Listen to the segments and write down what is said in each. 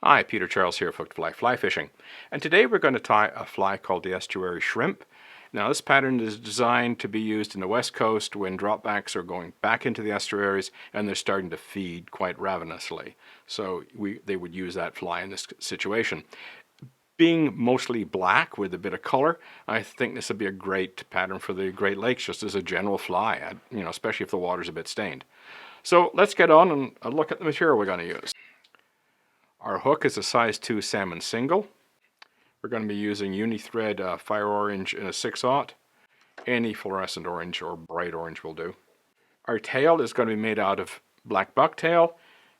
Hi, Peter Charles here, Hooked Fly Fishing, and today we're going to tie a fly called the Estuary Shrimp. Now this pattern is designed to be used in the west coast when dropbacks are going back into the estuaries and they're starting to feed quite ravenously. So they would use that fly in this situation. Being mostly black with a bit of color, I think this would be a great pattern for the Great Lakes just as a general fly, especially if the water's a bit stained. So let's get on and look at the material we're going to use. Our hook is a size 2 salmon single. We're going to be using uni-thread fire orange in a 6/0. Any fluorescent orange or bright orange will do. Our tail is going to be made out of black bucktail,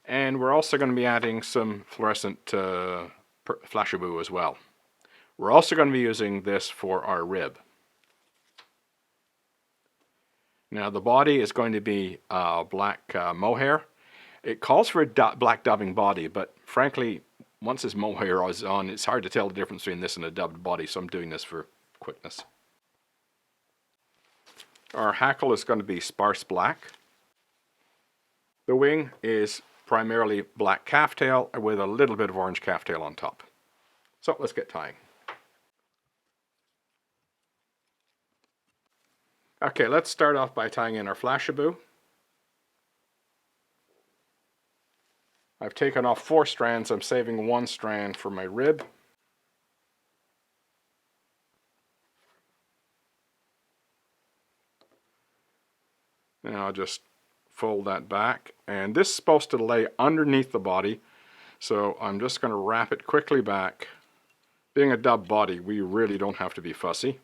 and we're also going to be adding some fluorescent Flashabou as well. We're also going to be using this for our rib. Now the body is going to be black mohair. It calls for a black dubbing body, but frankly, once this mohair is on, it's hard to tell the difference between this and a dubbed body, so I'm doing this for quickness. Our hackle is going to be sparse black. The wing is primarily black calftail with a little bit of orange calftail on top. So let's get tying. Okay, let's start off by tying in our Flashabou. I've taken off 4 strands. I'm saving 1 strand for my rib. Now I'll just fold that back, and this is supposed to lay underneath the body, so I'm just going to wrap it quickly back. Being a dub body, we really don't have to be fussy.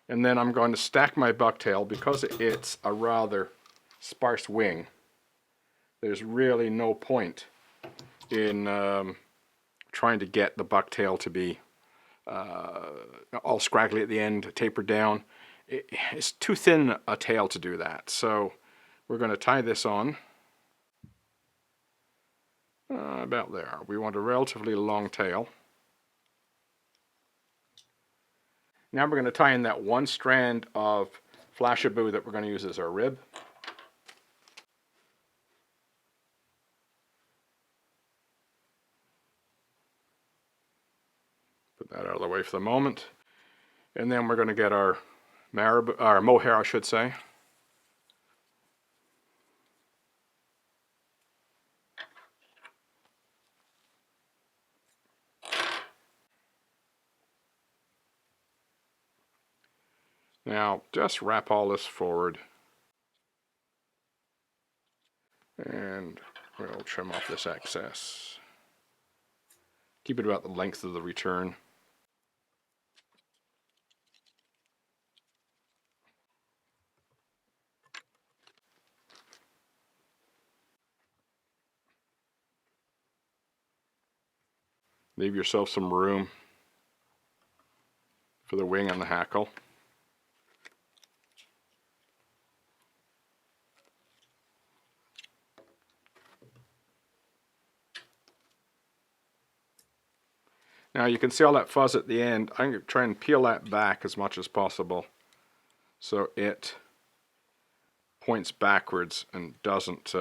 And then I'm going to stack my bucktail because it's a rather sparse wing. There's really no point in trying to get the bucktail to be all scraggly at the end, tapered down. It's too thin a tail to do that. So we're going to tie this on about there. We want a relatively long tail. Now we're going to tie in that 1 strand of Flashabou that we're going to use as our rib. Put that out of the way for the moment. And then we're going to get our mohair, I should say. Now just wrap all this forward, and we'll trim off this excess. Keep it about the length of the return. Leave yourself some room for the wing and the hackle. Now you can see all that fuzz at the end. I'm going to try and peel that back as much as possible so it points backwards and doesn't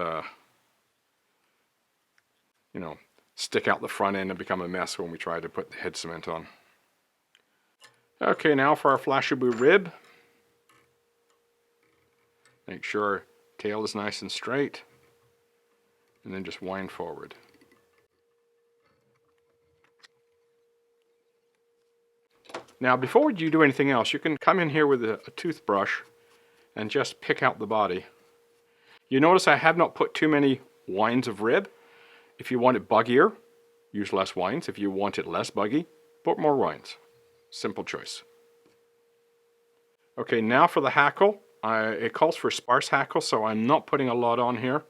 stick out the front end and become a mess when we try to put the head cement on. Okay, now for our Flashabou rib. Make sure our tail is nice and straight, and then just wind forward. Now before you do anything else, you can come in here with a toothbrush and just pick out the body. You notice I have not put too many winds of rib. If you want it buggier, use less winds. If you want it less buggy, put more winds. Simple choice. Okay, now for the hackle. It calls for sparse hackle, so I'm not putting a lot on here.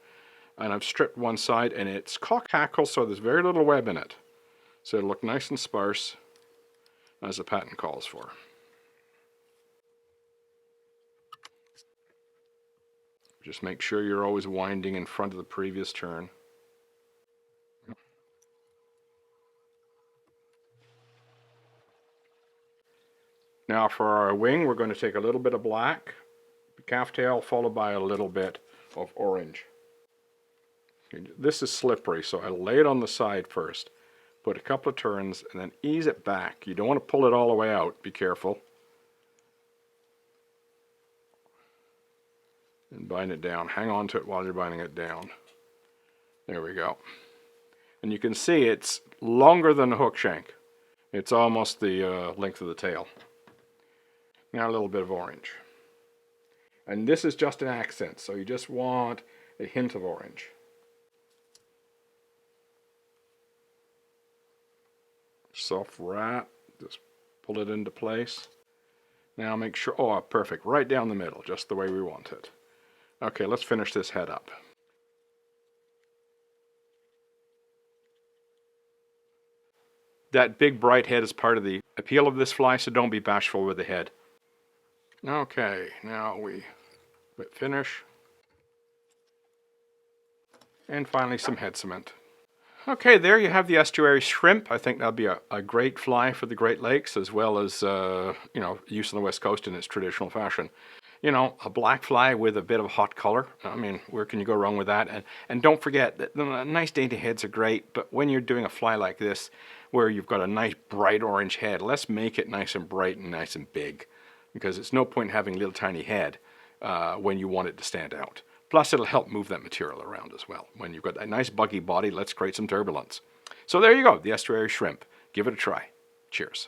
And I've stripped one side, and it's cock hackle, so there's very little web in it. So it'll look nice and sparse, as the patent calls for. Just make sure you're always winding in front of the previous turn. Now for our wing, we're going to take a little bit of black calftail followed by a little bit of orange. This is slippery, so I lay it on the side first, put a couple of turns, and then ease it back. You don't want to pull it all the way out, be careful. And bind it down. Hang on to it while you're binding it down. There we go. And you can see it's longer than a hook shank. It's almost the length of the tail. Now a little bit of orange. And this is just an accent, so you just want a hint of orange. Soft wrap, just pull it into place. Now make sure, oh perfect, right down the middle, just the way we want it. Okay, let's finish this head up. That big bright head is part of the appeal of this fly, so don't be bashful with the head. Okay, now we finish. And finally some head cement. Okay, there you have the estuary shrimp. I think that'll be a great fly for the Great Lakes, as well as, you know, use on the West Coast in its traditional fashion. You know, a black fly with a bit of hot color. I mean, where can you go wrong with that? And don't forget that the nice dainty heads are great, but when you're doing a fly like this, where you've got a nice bright orange head, let's make it nice and bright and nice and big, because it's no point having a little tiny head when you want it to stand out. Plus, it'll help move that material around as well. When you've got that nice buggy body, let's create some turbulence. So there you go, the estuary shrimp. Give it a try. Cheers.